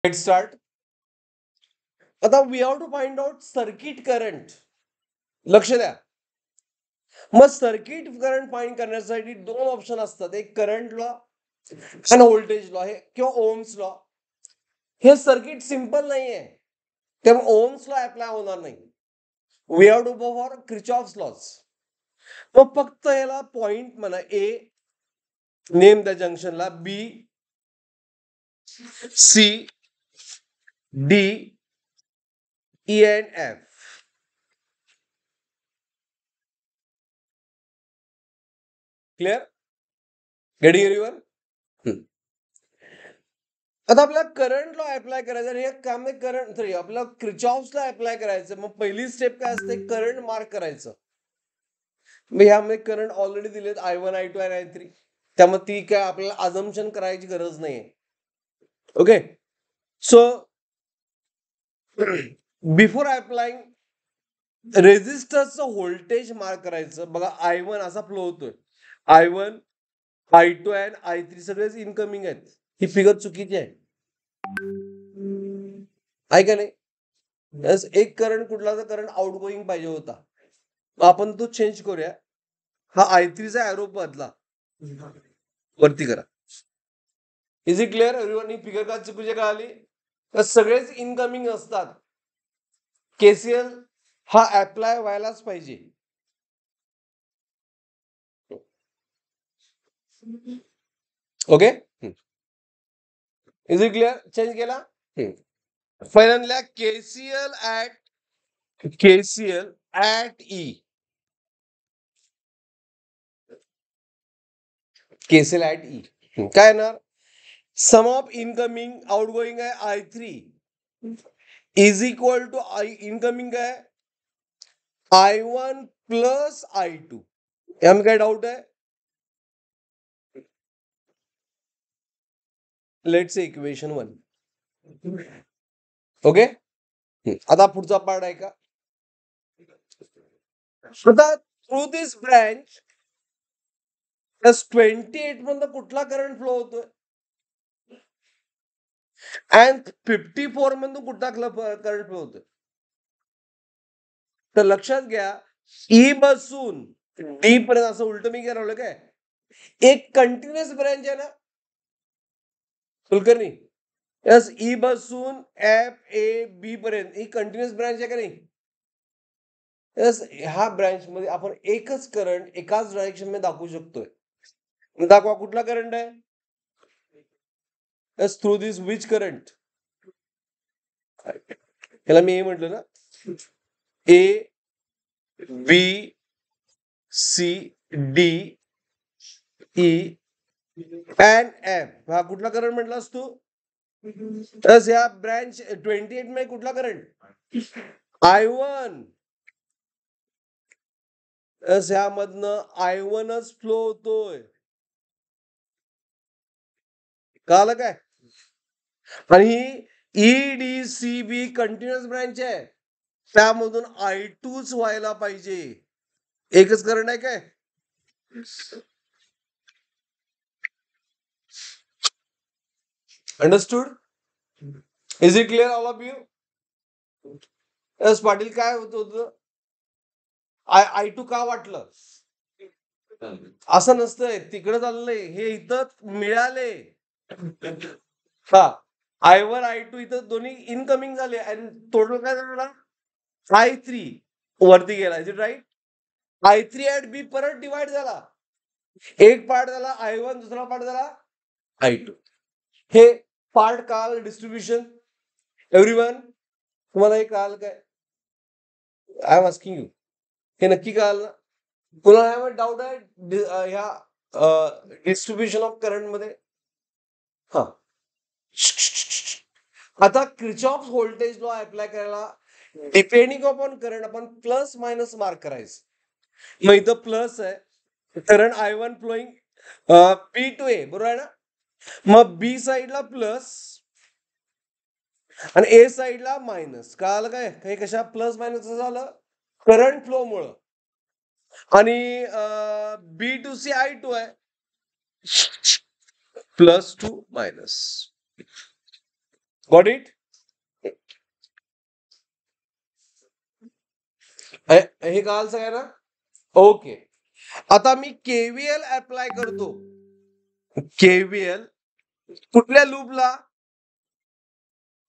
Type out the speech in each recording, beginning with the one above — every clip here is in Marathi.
Let's start. आता we have to find out circuit current. लक्ष द्या. मग सर्किट करंट फाइंड करण्यासाठी दोन ऑप्शन असतात, एक करंट लॉ आणि व्होल्टेज लॉ हे किंवा ओम्स लॉ. हे सर्किट सिंपल नाहीये, तेव्हा ओम्स लॉ अप्लाय होणार नाही. We have to go for Kirchhoff's laws. मग फक्त याला पॉइंट म्हणा, ए नेम त्या जंक्शनला, B C D E and F. Clear? Getting everyone? आता आपल्याला करंट लॉ अप्लाय करायचा आणि हे काम करंट सॉरी आपल्याला क्रिचॉफ्सला अप्लाय करायचं. मग पहिली स्टेप काय असते, करंट मार्क करायचं. मग ह्यामध्ये करंट ऑलरेडी दिलेत I1 I2 आणि I3. त्यामुळे ती काय आपल्याला अजम्पशन करायची गरज नाहीये. ओके, सो बिफोर अप्लाइंग रेझिस्टरचं व्होल्टेज मार्क करायचं. बघा I1 असा फ्लो होतोय, I1 I2 आणि I3 सगळेच इनकमिंग आहेत. ही फिगर चुकीची आहे, आहे का नाही? एक करंट कुठला तर करंट आउट गोईंग पाहिजे होता, आपण तो चेंज करूया. हा I3चा एरो बदला, वरती करा. Is it clear everyone? He figure का चुकीची कळाली? तर सगळेच इनकमिंग असतात. केसीएल हा अप्लाय व्हायलाच पाहिजे. Okay, is it clear? Change केला. पहिल्यांदा KCL at E. KCL at E काय येणार? सम ऑफ इनकमिंग आउट गोईंग आहे I3 is equal to incoming आहे I1 प्लस I2. यामध्ये काय डाऊट आहे? Let's say equation 1. ओके, आता पुढचा पार्ट आहे का? आता थ्रू दिस ब्रँच +28 मधून कुठला करंट फ्लो होतोय आणि 54 मधून कुठला करंट फ्लो होतोय? तर लक्षात घ्या, ई बसून डी पर्यंत असं उलट मी करावलं काय, एक कंटिन्युअस ब्रँच आहे ना कुलकर्णी? यस, ई बसून FAB पर्यंत ही कंटिन्युअस ब्रँच आहे का नाही? यस, ह्या ब्रँच मध्ये आपण एकच करंट एकाच डायरेक्शन मध्ये दाखवू शकतोय. दाखवा कुठला करंट आहे? Yes, through this which current? याला मी म्हटलं ना, A B C D E and F. हा कुठला करंट म्हटलास तू? तर या ब्रँच 28 मध्ये कुठला करंट? I1. यामधनं I1च फ्लो होतोय. कळालं काय? आणि ही EDCB कंटिन्युअस ब्रँच आहे, त्यामधून I2च व्हायला पाहिजे. एकच करंट आहे काय? Understood? Is it clear all of you? Yes Patil, काय होत होतं? I2 का वाटलं? असं नसतंय, तिकडे चाललंय, हे इथं मिळाले. हा, I1 I2 इथं दोन्ही इनकमिंग झाले आणि टोटल काय झालं? I3 वरती गेला. Is it right? I3 at B परत डिवाइड झाला. एक पार्ट झाला I1, दुसरा पार्ट झाला I2. हे पार्ट काल डिस्ट्रीब्युशन एव्हरीवन, तुम्हाला हे कळाल काय? आय एम आस्किंग यू, हे नक्की कळाल ना? पुन्हा ह्यामध्ये डाऊट आहे ह्या डिस्ट्रीब्युशन ऑफ करंट मध्ये? हा, आता क्रिचॉफ व्होल्टेज लॉ अप्लाय करायला डिपेंडिंग अपॉन करंट आपण प्लस मायनस मार्क करायचं. मग इथं प्लस आहे, current I1 flowing B to A, बरोबर आहे ना? मग बी साईडला प्लस आणि ए साईडला मायनस. कळालं काय? हे कशा प्लस मायनस झालं? करंट फ्लो मुळे. आणि B2C I2 आहे, +2 - गॉट इट? हे कळालं सगळ्यांना? ओके. आता मी केव्हीएल अप्लाय करतो. केव्हीएल कुठल्या लूपला?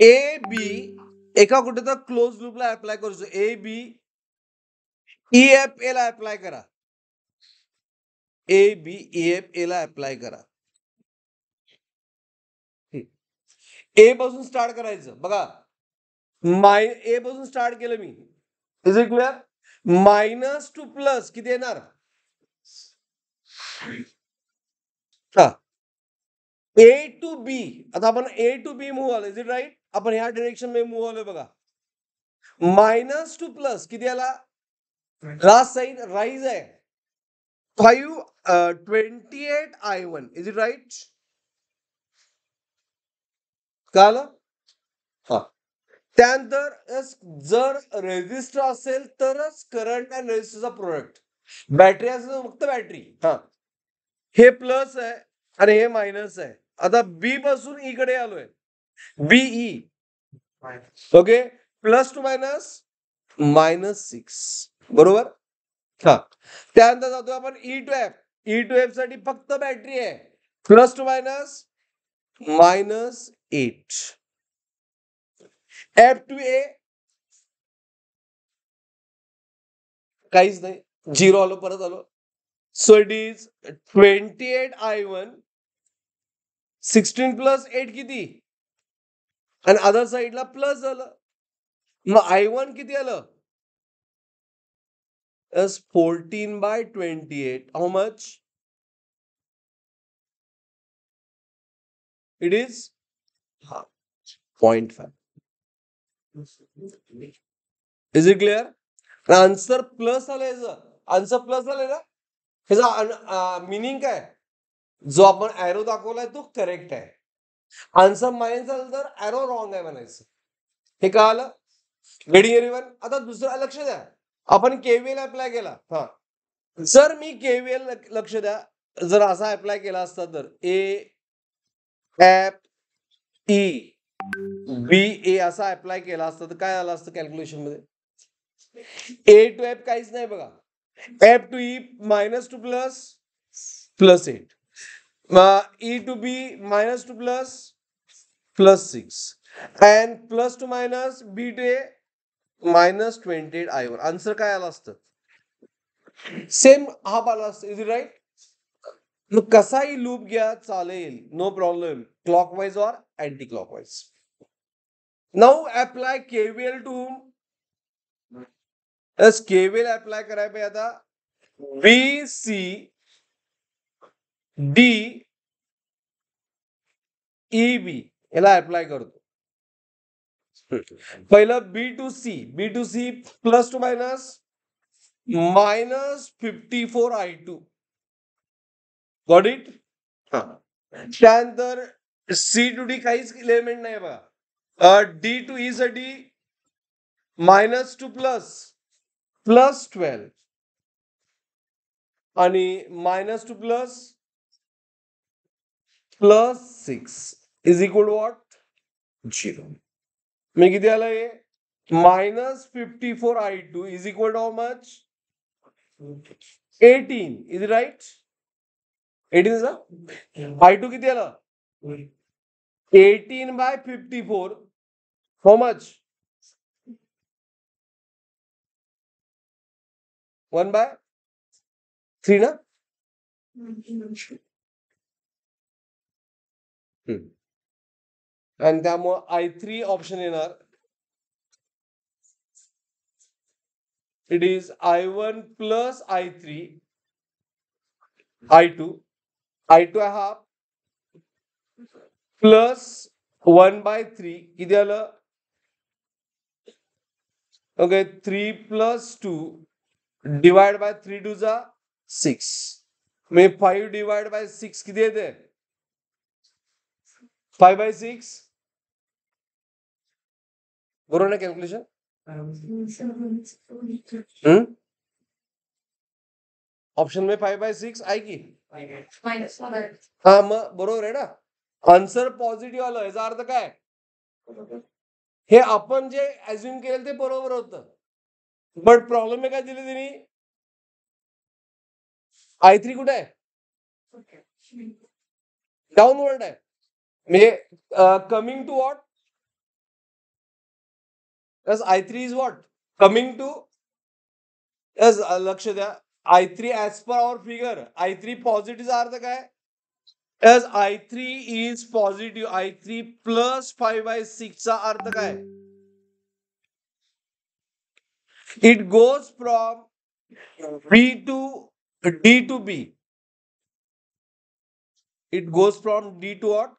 ए बी एका कुठे तर क्लोज लूपला अप्लाय करतो. A B E F A ला अप्लाय करा. A B E F A ला अप्लाय करा. ए पासून स्टार्ट करायचं बघा. ए पासून स्टार्ट केलं मी. Is it clear? Minus two plus किती येणार? हा, ए टू बी. आता आपण ए टू बी मूव्ह आलो. Is it right? आपण ह्या डिरेक्शन मध्ये मूव्ह आलोय बघा. मायनस टू प्लस किती आला? लास्ट साईड राईज आहे. 528 I1. Is it right? कळालं? हा. त्यानंतर जर रेझिस्टर असेल तरच करंट आणि रेझिस्टरचा प्रोडक्ट. बॅटरी असेल फक्त बॅटरी. हा, हे प्लस आहे आणि हे मायनस आहे. आता बी पासून ई कडे आलोय. बीई. Okay, plus two -6. बरोबर? हा. त्यानंतर जातो आपण E to F. E to F साठी फक्त बॅटरी आहे. Plus two -8. F to A काहीच नाही. 0 आलो, परत आलो. So it is 28 I1. 16 plus 8 किती? आणि अदर साईडला प्लस झालं. मग I1 किती आलं? 14/28. How much? It is 0.5. Is it clear? Answer plus आलंय. आन्सर प्लस आलंय ना? ह्याचा मिनिंग काय? जो आपण ऍरो दाखवलाय तो करेक्ट आहे. आन्सर मायनस झालं तर ऍरो रॉंग आहे म्हणायचं. हे कळालं? Getting everyone? आता दुसरं लक्ष द्या. आपण केव्हीएल अप्लाय केला. हा, जर मी केव्हीएल लक्ष द्या, जर असा अप्लाय केला असता तर ए एफ ई बी ए असा अप्लाय केला असता तर काय झालं असतं कॅल्क्युलेशन मध्ये? ए टू एफ काहीच नाही बघा. F to E -2 +8. E to B -2 +6. And plus two minus B to A -28 I1. Answer काय आला असतं? सेम हाफ आला असतं. Is it right? मग कसाही लूप घ्या चालेल, no problem. Clockwise or anticlockwise. Now apply KVL to whom? KVL apply करायला पाहिजे आता B C D E B याला अप्लाय करतो. पहिलं B to C plus two -54 I2. Got it? त्यानंतर सी टू डी काहीच एलिमेंट नाही बघा. डी टू ई साठी -2 +12 आणि -2 +6 इज इक्वल टू व्हॉट? 0. मी किती आलं हे? -54 I2 is equal to how much? 18. Is right? 18 ना? I2 किती आलं? 18/54. How much? 1/3 ना? आणि त्यामुळे I3 ऑप्शन येणार. It is I1 + I3 I2 half plus 1/3 किती आलं? ओके, 3 + 2 डिवाइड बाय 3 2 जा 6. मी 5 डिवाइड बाय 6 किती येते? 5/6. बरोबर ना कॅल्क्युलेशन? ऑप्शन में 5/6 आहे की? हा, मग बरोबर आहे ना. आन्सर पॉझिटिव्ह आलं. याचा अर्थ काय? हे आपण जे ऍझ्युम केलं ते बरोबर होतं, बट प्रॉब्लेम काय दिले त्यांनी, I3 कुठे आहे, डाऊनवर्ड आहे, म्हणजे coming to what, I3 is what, coming to, लक्ष द्या, I3 as per hour figure, I3 पॉझिटिव्हचा अर्थ काय, as I3 is positive, I3 plus 5/6 चा अर्थ काय, it goes from B to D to B, it goes from D to what,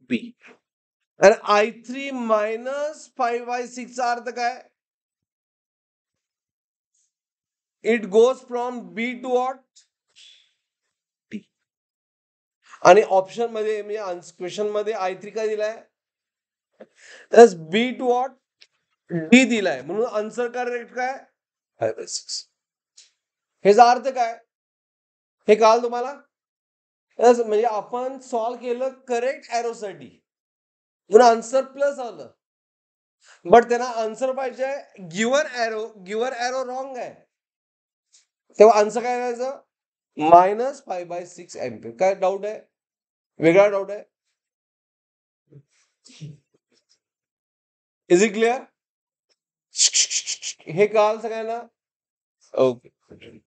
B, and I3 minus 5/6 चा अर्थ काय, it goes from B to what, D. आणि ऑप्शन मध्ये म्हणजे क्वेश्चन मध्ये I3 काय दिलाय, B to what, D दिलाय, म्हणून आन्सर करेक्ट काय 5/6. ह्याचा अर्थ काय, हे कळालं तुम्हाला, म्हणजे आपण सॉल्व्ह केलं करेक्ट एरोसाठी, म्हणून आन्सर प्लस आलं, बट त्यांना आन्सर पाहिजे गिव्हन एरो रॉंग आहे, तेव्हा आन्सर काय करायचं, -5/6 एम्पियर. काय डाऊट आहे, वेगळा डाऊट आहे, इज इट क्लिअर, हे कळालं सगळ्यांना, ओके.